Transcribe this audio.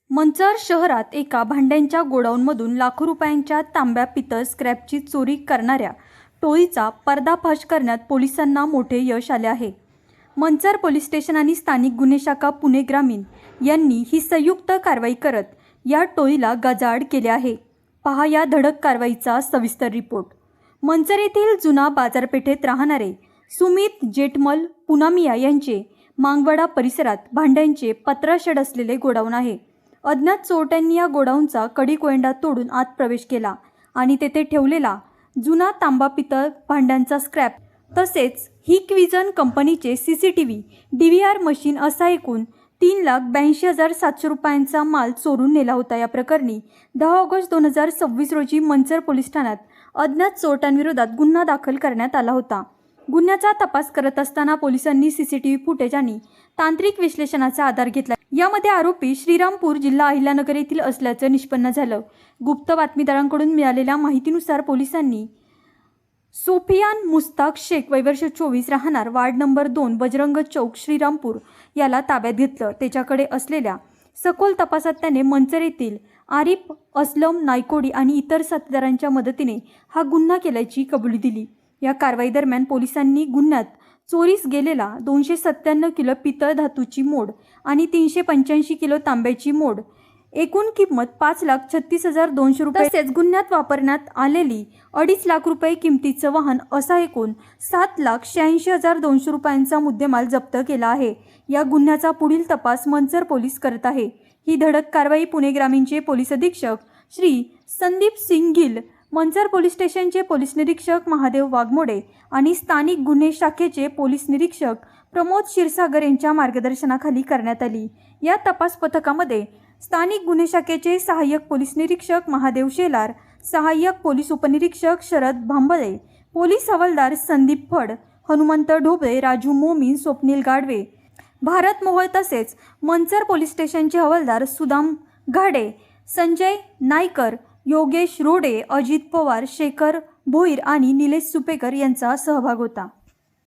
मंचर शहरात एका भांड्यांच्या गोडाऊनमधून लाखो रुपयांच्या तांब्या पितळ स्क्रॅपची चोरी करणाऱ्या टोळीचा पर्दाफाश करण्यात पोलिसांना मोठे यश आले आहे। मंचर पोलीस स्टेशन आणि स्थानिक गुन्हे शाखा पुणे ग्रामीण यांनी ही संयुक्त कारवाई करत या टोळीला गजाआड केले आहे। पहा या धडक कारवाईचा सविस्तर रिपोर्ट। मंचर येथील जुना बाजारपेठेत राहणारे सुमित जेठमल पुनामिया यांचे मांगवडा परिसरात भांड्यांचे पत्रा-शेड असलेले गोडाऊन आहे। अज्ञात चोरट्यांनी या गोडाऊनचा कडी कोयंडा तोडून आत प्रवेश केला आणि तेथे ठेवलेला जुना तांबा पितळ भांड्यांचा स्क्रॅप तसेच हिकविजन कंपनीचे सीसीटीव्ही DVR मशीन असा एकूण 3,82,700 रुपयांचा माल चोरून नेला होता। या प्रकरणी 10 ऑगस्ट 2026 रोजी मंचर पोलीस ठाण्यात अज्ञात चोरट्यांविरोधात गुन्हा दाखल करण्यात आला होता। गुन्ह्याचा तपास करत असताना पोलिसांनी सीसीटीव्ही फुटेज आणि तांत्रिक विश्लेषणाचा आधार घेतला। यामध्ये आरोपी श्रीरामपूर जिल्हा अहिल्यानगर येथील असल्याचे निष्पन्न झालं। गुप्त बातमीदारांकडून मिळालेल्या माहितीनुसार पोलिसांनी सोफियान मुस्ताक शेख वय वर्ष 24 राहणार वार्ड नंबर 2 बजरंग चौक श्रीरामपूर याला ताब्यात घेतलं। त्याच्याकडे असलेल्या सखोल तपासात त्याने मंचर येथील आरिफ असलम नायकोडी आणि इतर साथीदारांच्या मदतीने हा गुन्हा केल्याची कबुली दिली। या कारवाई दरम्यान पोलिसांनी गुन्ह्यात चोरीस गेलेला 297 किलो पितळ धातूची मोड आणि 385 किलो तांब्याची मोड एकूण किंमत 5,36,200 रुपये तसेच गुन्ह्यात वापरण्यात आलेली 2.5 लाख रुपये किमतीचं वाहन असा एकूण 7,86,200 रुपयांचा मुद्देमाल जप्त केला आहे। या गुन्ह्याचा पुढील तपास मंचर पोलीस करत आहे। ही धडक कारवाई पुणे ग्रामीणचे पोलीस अधीक्षक श्री संदीप सिंग गिल, मंचर पोलीस स्टेशनचे पोलीस निरीक्षक महादेव वाघमोडे आणि स्थानिक गुन्हे शाखेचे पोलीस निरीक्षक प्रमोद क्षीरसागर यांच्या मार्गदर्शनाखाली करण्यात आली। या तपास पथकामध्ये स्थानिक गुन्हे शाखेचे सहाय्यक पोलीस निरीक्षक महादेव शेलार, सहाय्यक पोलीस उपनिरीक्षक शरद भांबळे, पोलीस हवालदार संदीप फड, हनुमंत ढोबळे, राजू मोमीन, स्वप्नील गाडवे, भारत मोहोळ तसेच मंचर पोलीस स्टेशनचे हवालदार सुदाम घाडे, संजय नायकर, योगेश रोडे, अजित पवार, शेखर भोईर आणि निलेश सुपेकर यांचा सहभाग होता।